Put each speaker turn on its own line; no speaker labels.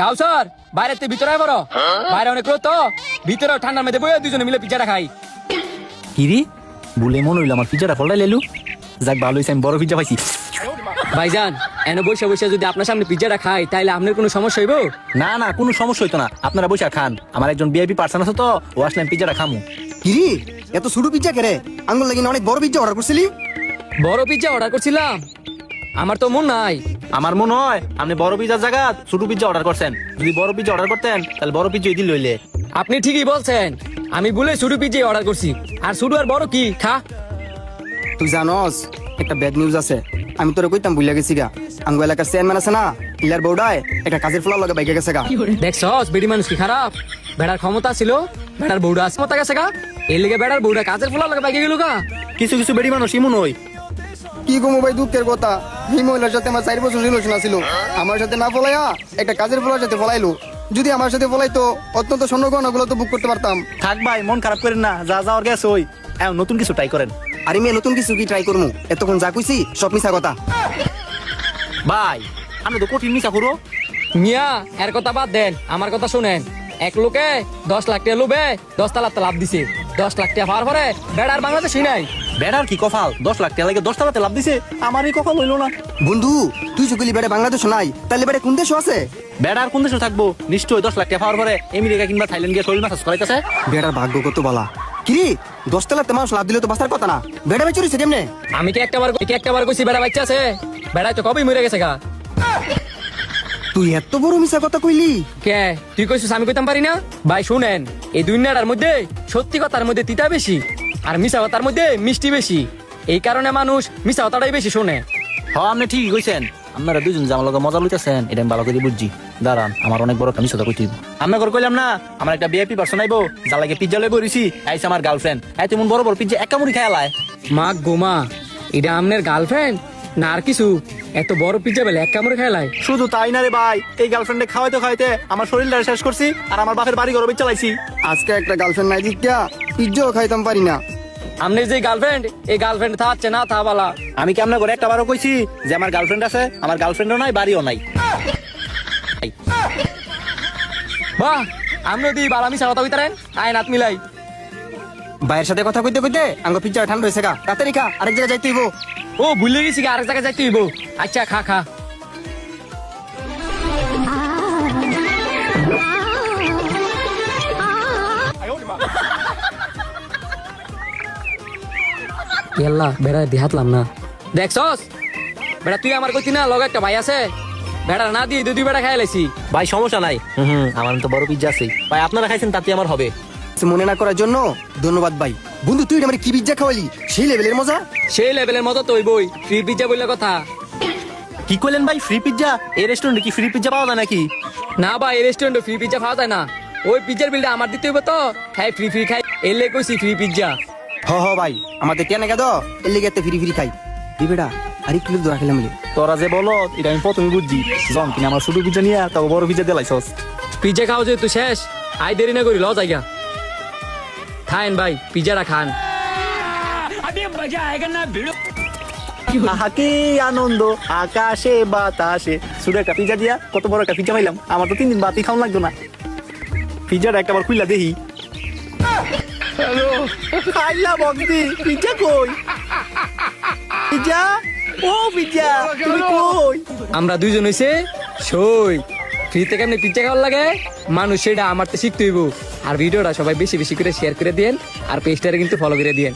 কাউসার বাইরে ভিতরে আয় বড় বাইরে অনেক রোদ তো ভিতরে ঠান্ডার মধ্যে বইয়া দুজনে মিলে পিজ্জাটা খাই।
কিরি বলে মনে হইলো আমার পিজ্জাটা ফলটা লেলু। যাক ভালো হয়েছে, আমি বড় পিজ্জা পাইছি।
ভাইজান এনে বসে বসে যদি আপনার সামনে পিজ্জাটা খাই তাহলে আপনার কোনো সমস্যা হইব?
না না, কোনো সমস্যা হইতো না, আপনারা বসে খান। আমার একজন ভিআইপি পার্সন আছে তো, ও আসলে আমি পিজ্জাটা খামু।
কিরি এত ছোট পিজ্জা কেরে? আঙ্গুল লাগি অনেক বড় পিজ্জা অর্ডার করছিলি।
বড় পিজ্জা অর্ডার করছিলাম, আমার তো মন নাই।
আমার মনে হয় আপনি বড় পিজ্জার জায়গা ছোট পিজ্জা অর্ডার করছেন। যদি বড় পিজ্জা অর্ডার করতেন তাহলে বড় পিজ্জা দিল লইলে।
আপনি ঠিকই বলছেন, আমি ভুলে ছোট পিজ্জা অর্ডার করছি। আর ছোট আর বড় কি খা।
তুই জানোস একটা ব্যাড নিউজ আছে, আমি তোরে কইতাম ভুলে গেছি গা। আঙ্গু এলাকার চেয়ারম্যান আছে না, ইলার বউডায় একটা কাজের ফলার লগে বাইকে গেছে গা।
দেখছস বেডি মানুষ কি খারাপ? বেড়ার ক্ষমতা ছিল, বেড়ার বউডা ক্ষমতা গেছে গা। এর লেগে বেড়ার বউডা কাজের ফলার লগে বাইকে গেল গা।
কিছু কিছু বেড়ি মানুষ ইমন হই।
কি গো ভাই, দুঃখের কথা, এই মহিলার সাথে আমার 4 বছর রিলেশন ছিল। আমার সাথে না ফলাইয়া একটা কাজের ফলার সাথে ফলাইলো। যদি আমার সাথে ফলাইতো অত্যন্ত স্বর্ণ গহনাগুলো তো বুক করতে পারতাম।
থাক ভাই, মন খারাপ করেন না, যা যাওয়ার গেছে ওই। এখন নতুন কিছু ট্রাই করেন।
আর আমি নতুন কিছু কি ট্রাই করবো? এতক্ষণ যা কইছি সব মিছা কথা।
ভাই আপনি তো কঠিন মিশা করো।
মিয়া এর কথা বাদ দেন, আমার কথা শুনেন। এক লোকে 10 লাখ টাকা লোবে 10 তালাতে লাভ দিছে। 10 লাখ টাকা পাওয়ার পরে বেড়ার বাংলাদেশই নাই।
বেড়ার কি কপাল, 10 লাখ টাকা লাগে 10 টাকাতে লাভ দিছে। আমারই কপাল হইলো না।
বন্ধু তুই চুকলি বেড়ে বাংলাদেশ নাই, তাহলে বেড়ে কোন দেশও আছে?
বেড়ার কোন দেশে থাকবো? নিশ্চয়ই 10 লাখ টাকা পাওয়ার পরে আমেরিকা কিংবা থাইল্যান্ড গিয়ে শরীর মাসাজ করাইতেছে।
বেড়ার ভাগ্য কত বলা। কিরে 10 তালাতে মানুষ লাভ দিলে তো বাঁচার কথা না, বেড়া বেচে রয়েছে কেমনে?
আমি কি একটা বার কইছি বেড়া বাচ্চা আছে? বেড়াই তো কবেই মরে গেছে গা।
তুই এত বড় মিছা কথা কইলি?
কে তুই কইছিস আমি কইতাম পারি না? ভাই শুনেন, এই দুনিয়াটার মধ্যে সত্যি কথার মধ্যে তিতা বেশি আর মিছা কথার মধ্যে মিষ্টি বেশি। এই কারণে মানুষ মিছা কথাটাই বেশি শোনে।
হ্যাঁ আপনি ঠিকই কইছেন। আপনারা দুজন যে আমার লগে মজা লইতেছেন এটা আমি ভালো করে বুঝছি। দাঁড়ান, আমার অনেক বড় একটা মিছা কথা কইতে। আমরা করে কইলাম না আমার একটা ভিআইপি পার্সন আইবো, যা লাগে পিজ্জা লইবো রিসি আইছে আমার গার্লফ্রেন্ড। এই তেমন বড় বড় পিজ্জা একা মুড়ি খায়ালায়।
মা গোমা, এটা আমনের গার্লফ্রেন্ড না আর কিছু? এত বড় পিজ্জা বেলে এক কামড়ে খেলায়?
শুধু তাই না রে ভাই, এই গার্লফ্রেন্ডে খাওয়াইতে খাওয়াইতে আমার শরীরটা শেষ করছি আর আমার বাপের বাড়ি ঘর চালাইছি।
আজকে একটা গার্লফ্রেন্ড নাই দিকা পিজ্জাও খাইতাম পারি না।
আমনের যে গার্লফ্রেন্ড, এই গার্লফ্রেন্ড থাকছে না থা বালা।
আমি কি আপনার ঘরে একটা বারও কইছি যে আমার গার্লফ্রেন্ড আছে? আমার গার্লফ্রেন্ডও নাই, বাড়িও নাই।
বাহ, আমরা দি বালা মিছা কথা কইতারেন। আয় নাত মিলাই।
ভাইয়ের সাথে কথা কইতে কইতে আঙ্গ পিজ্জা ঠান্ডা হয়েছে গা। তাড়াতাড়ি খা, আরেক জায়গায় যাইতে হইব।
ও ভুলে গেছি আরেক জায়গায় যাইতে হইব। আচ্ছা খা খা। ইয়াল্লা বেড়া দিহাতলাম না। দেখছস বেড়া, তুই আমার কইতি না লগে একটা ভাই আছে, বেড়া না দিয়ে দুই বেড়া খাই লাইছি।
ভাই সমস্যা নাই, আমার তো বড় পিজ্জা আছে ভাই, আপনারা খাইছেন তাতে আমার হবে।
মনে না করার জন্য ধন্যবাদ ভাই। বন্ধু তুই আমার কি পিজ্জা খাওয়ালি, সেই লেভেলের মজা।
সেই লেভেলের মতো তো হইবই, ফ্রি পিজ্জা বললে কথা।
কি কইলেন ভাই, ফ্রি পিজ্জা? এই রেস্টুরেন্টে কি ফ্রি পিজ্জা পাওয়া যায় নাকি?
না ভাই, এই রেস্টুরেন্টে ফ্রি পিজ্জা পাওয়া যায় না। ওই পিজ্জার বিলটা আমার দিতে হইব তো। খাই ফ্রি ফ্রি খাই, এলে কইছি ফ্রি পিজ্জা।
হ হ ভাই, আমাদের কেন গেদ এর লিগে ফ্রি ফ্রি খাই। দি বেটা আর একটু দূর খেলাম।
তোরা যে বলো এটা আমি প্রথমে বুঝছি। জন কিনা আমার ছোট পিজ্জা নিয়ে তাও বড় পিজ্জা দিলাইছস।
পিজ্জা খাও যেহেতু শেষ, আই দেরি না করি ল জায়গা। খান ভাই পিজ্জাটা খান।
কি আনন্দ আকাশে বাতাসে। শুধু একটা পিজ্জা দিয়া কত বড় একটা পিজ্জা পাইলাম। আমার তো 3 দিন বাতি খাওয়া লাগতো না। পিজ্জাটা একটা বার খুইলা দেখি। খাইলা বগদি, পিজ্জা কই? পিজ্জা, ও পিজ্জা তুমি কই?
আমরা দুইজন হইছে সই। ফ্রিতে কেমনে পিজ্জা খাওয়ার লাগে মানুষ সেটা আমার তো শিখতে হইব। আর ভিডিওটা সবাই বেশি বেশি করে শেয়ার করে দিয়েন আর পেজটারে কিন্তু ফলো করে দিয়েন।